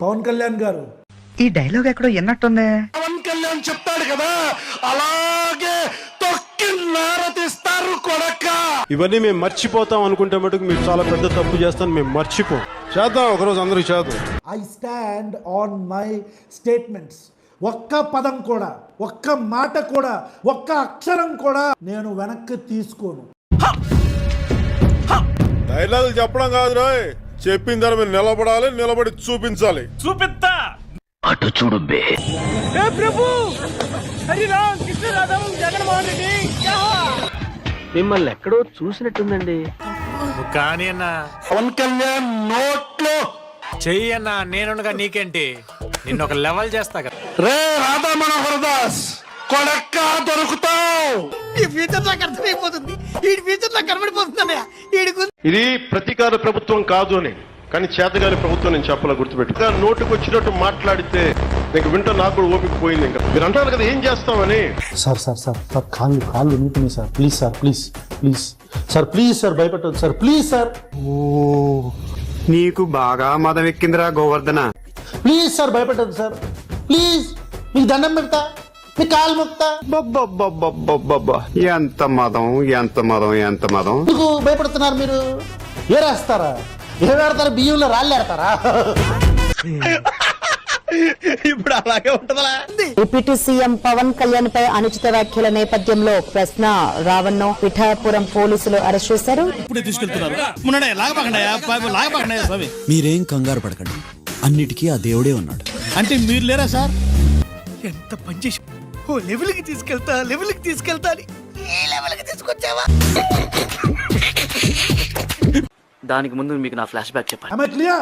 పవన్ కళ్యాణ్ గారు ఈ డైలాగ్ ఎక్కడో ఎన్నట్టుంది. పవన్ కళ్యాణ్ చెప్తాడు కదా, అలాగే తొక్కి నారతిస్తారు కొడక. ఇవన్నీ మేము మర్చిపోతాం అనుకుంటే మటుకు మీరు చాలా పెద్ద తప్పు చేస్తాను. మేము మర్చిపోం, చేద్దాం ఒకరోజు అందరూ చేద్దాం. I stand on my statements. ఒక్క పదం కూడా, ఒక్క మాట కూడా, ఒక్క అక్షరం కూడా నేను వెనక్కి తీసుకోను. డైలాగులు చెప్పడం కాదు రాయ్, చెప్పిన దాని మీద నిలబడాలి, నిలబడి చూపించాలి. చూపిస్తా. అటు చూడు బే. ప్రభు హరిరామ్ కృష్ణ రాధం జగన్మోహన్ రెడ్డి. మిమ్మల్ని ఎక్కడో చూసినట్టుందండి. కానీ అన్న పవన్ కళ్యాణ్ నోట్లో చెయ్యి అన్న, నేనుండగా నీకేంటి, నిన్ను ఒక లెవెల్ చేస్తా కదా. రే రాధా మనోహర్ దాస్ కొడక్క దొరుకుతావు. ఈ ఫ్యూచర్ నాకు అర్థమైపోతుంది, ఈ ఫ్యూచర్ నాకు కనబడిపోతుంది. ఇది ప్రతీకార ప్రభుత్వం కాదు అని, కానీ చేతగాని ప్రభుత్వం నేను చెప్పాల, గుర్తుపెట్టు. నోటుకు వచ్చినట్టు మాట్లాడితే నీకు వింటూ నాకు కూడా ఓపిక పోయింది. ఇంకా మీరు అంటారు కదా ఏం చేస్తామని. సార్ సార్ సార్ సార్ కాళ్ళు నీటిని sir, please sir, please please sir, please sir, భయపెట్టదు సార్, ప్లీజ్ సార్. ఓ నీకు బాగా మదం ఎక్కిందిరా గోవర్ధన. ప్లీజ్ సార్, భయపెట్టదు సార్, ప్లీజ్. మీకు దండం పెడతా, మీ కాలు మొక్తా. ఎంత మదం, ఎంత మదం, ఎంత మదం. ఎందుకు భయపడుతున్నారు మీరు? ఏరేస్తారా? ఏడతారా? బియ్యంలో రాళ్ళు ఏడతారా? ఇప్పుడు అలాగే ఉంటుందా? డిప్యూటీ సీఎం పవన్ కళ్యాణ్ పై అనుచిత వ్యాఖ్యల నేపథ్యంలో ప్రశ్న రావణ్ను పిఠాపురం పోలీసులు అరెస్ట్ చేశారు. ఇప్పుడే తీసుకెళ్తున్నారు. మీరేం కంగారు పడకండి, అన్నిటికీ ఆ దేవుడే ఉన్నాడు. అంటే మీరు లేరా సార్? ఎంత పనిచేసి ఓ లెవెల్కి తీసుకెళ్తా, లెవెల్కి తీసుకెళ్తా అని ఈ లెవెల్కి తీసుకొచ్చావా? దానికి ముందు మీకు నా ఫ్లాష్ బ్యాక్ చెప్పాలి. Am I clear?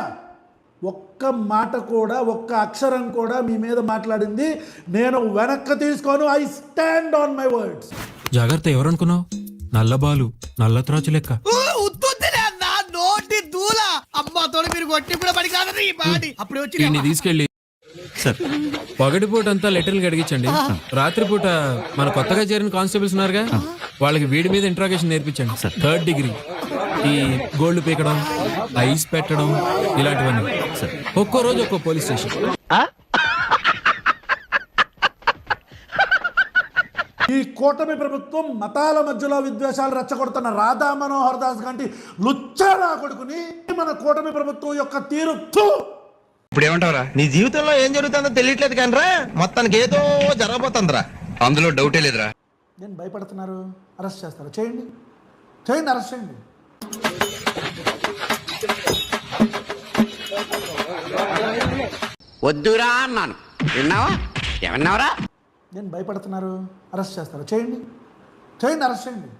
ఒక్క మాట కూడా, ఒక్క అక్షరం కూడా మీ మీద మాట్లాడింది నేను వెనక్కి తీసుకోను. I stand on my words. జాగ్రత్త, ఎవరనుకున్నావు? నల్లబాలు, నల్ల త్రాచు లెక్క. నోటి దూల అమ్మాతో మీరు కొట్టి కూడా పడి కాదని ఈ పాడి అప్పుడే వచ్చి తీసుకెళ్ళి సార్ పగటిపూట అంతా లెటర్లు అడిగించండి, రాత్రిపూట మన కొత్తగా చేరిన కానిస్టేబుల్స్ ఉన్నారుగా, వాళ్ళకి వీడి మీద ఇంట్రాగేషన్ నేర్పించండి. 3rd డిగ్రీ, ఈ గోల్డ్ పీకడం, ఐస్ పెట్టడం, ఇలాంటివన్నీ. ఒక్కో రోజు ఒక్కో పోలీస్ స్టేషన్. ఈ కూటమి ప్రభుత్వం మతాల మధ్యలో విద్వేషాలు రెచ్చగొడుతున్న రాధా మనోహర్ దాస్ గాంటి లుచ్చారా కొడుకుని మన కూటమి ప్రభుత్వం యొక్క తీరు. ఇప్పుడు ఏమంటావురా? నీ జీవితంలో ఏం జరుగుతుందో తెలియట్లేదు కానరా, మొత్తానికి ఏదో జరగబోతుందిరా, అందులో డౌటే లేదురా. నేను భయపడుతున్నారు, అరెస్ట్ చేస్తారు, చేయండి చేయండి, అరెస్ట్ చేయండి. వద్దురా అన్నాను, విన్నావా? ఏమన్నావరా? నేను భయపడుతున్నారు, అరెస్ట్ చేస్తారు, చేయండి చేయండి, అరెస్ట్ చేయండి.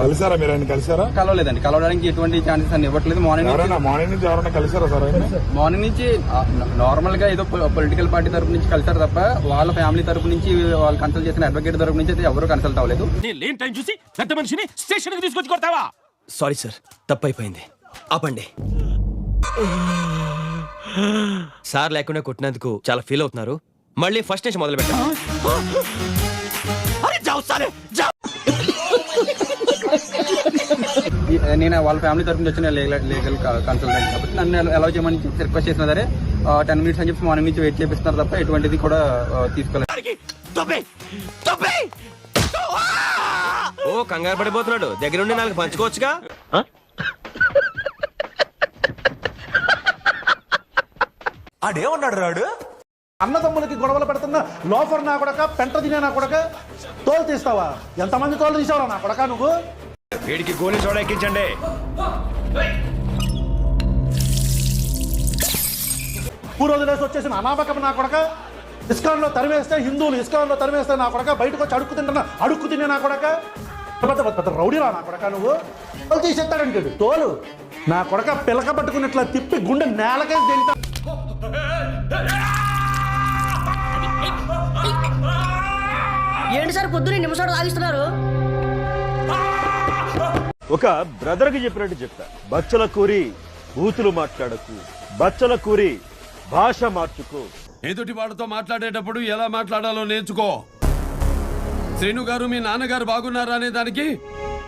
కలిసారా మీరు? ఆయన కలిసారా? కలవలేదండి, కలవడానికి ఎటువంటి ఛాన్సెస్ అని ఇవ్వట్లేదు. మార్నింగ్ నుంచి ఎవరైనా కలిసారా సార్? మార్నింగ్ నుంచి నార్మల్ గా ఏదో పొలిటికల్ పార్టీ తరపు నుంచి కలిసారు తప్ప వాళ్ళ ఫ్యామిలీ తరపు నుంచి వాళ్ళు కన్సల్ట్ చేసిన అడ్వకేట్ తరపు నుంచి అయితే ఎవరు కన్సల్ట్ అవ్వలేదు. లేని టైం చూసి పెద్ద మనిషిని స్టేషన్ కి తీసుకొచ్చి కొడతావా? సారీ సార్, తప్పైపోయింది, ఆపండి. సార్ లేకుండా కొట్టినందుకు చాలా ఫీల్ అవుతున్నారు. మళ్ళీ ఫస్ట్ నుంచి మొదలు పెట్టండి. నేను వాళ్ళ ఫ్యామిలీ తరపు నుంచి వచ్చిన లీగల్ కన్సల్టెంట్ కాబట్టి నన్ను అలౌ చేయమని రిక్వెస్ట్ చేసిన సరే 10 minutes అని చెప్పి మార్నింగ్ నుంచి వెయిట్ చేపిస్తున్నారు తప్ప ఎటువంటిది కూడా తీసుకోలేదు. ఓ కంగారు పడిపోతున్నాడు, దగ్గరుండి నాలుగు పంచుకోవచ్చుగా. ఆడేమన్నాడు రాడు? అన్నదమ్ములకి గొడవలు పెడుతున్న లోఫర్ నా కొడక, పెంట తినే నా కొడక, తోలు తీస్తావా? ఎంతమంది తోలు తీసావరా నా కొడక నువ్వు? వీడికి గోలీ సోడా ఎక్కించండి. పూర్వదిలేసి వచ్చేసిన అనామకం నా కొడక. ఇస్కాన్లో తరివేస్తే హిందువులు, ఇస్కాన్లో తరివేస్తే నా కొడక, బయటకు వచ్చి అడుక్కు తినే నా కొడక, పెద్ద రౌడీరా నా కొడక నువ్వు. తోలు తీసేస్తాడంటాడు, తోలు నా కొడక పిలక పట్టుకున్నట్లా తిప్పి గుండె నేలకేసి తింటా. ఏంటి సార్ పొద్దున్న నిమిషాలు ఆగిస్తున్నారు? ఒక బ్రదర్ కి చెప్పినట్టు చెప్తా, బచ్చల కూరి బూతులు మాట్లాడకు, బచ్చల కూరి భాష మార్చుకో. ఎదుటి వాళ్ళతో మాట్లాడేటప్పుడు ఎలా మాట్లాడాలో నేర్చుకో. శ్రీను గారు మీ నాన్నగారు బాగున్నారా అనే దానికి,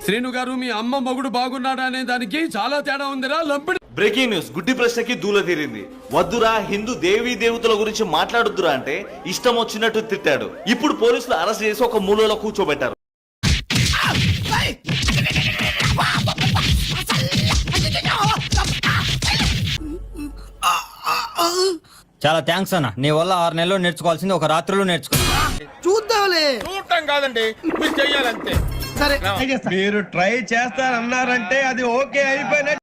శ్రీను గారు మీ అమ్మ మొగుడు బాగున్నాడా అనే దానికి చాలా తేడా ఉందిరా లంపిడి. బ్రేకింగ్ న్యూస్, గుడ్డి ప్రశ్నకి దూల తీరింది. వద్దురా హిందూ దేవీ దేవతల గురించి మాట్లాడుద్దురా అంటే ఇష్టం వచ్చినట్టు తిట్టాడు. ఇప్పుడు పోలీసులు అరెస్ట్ చేసి ఒక మూలలో కూర్చోబెట్టారు. చాలా థ్యాంక్స్ అన్న, నీ వల్ల 6 నెలలు నేర్చుకోవాల్సింది ఒక రాత్రిలో నేర్చుకున్నా. చూద్దాంలే. చూడటం కాదండి, మీరు చెయ్యాలంతే. సరే మీరు ట్రై చేస్తారన్నారంటే అది ఓకే అయిపోయినట్టు.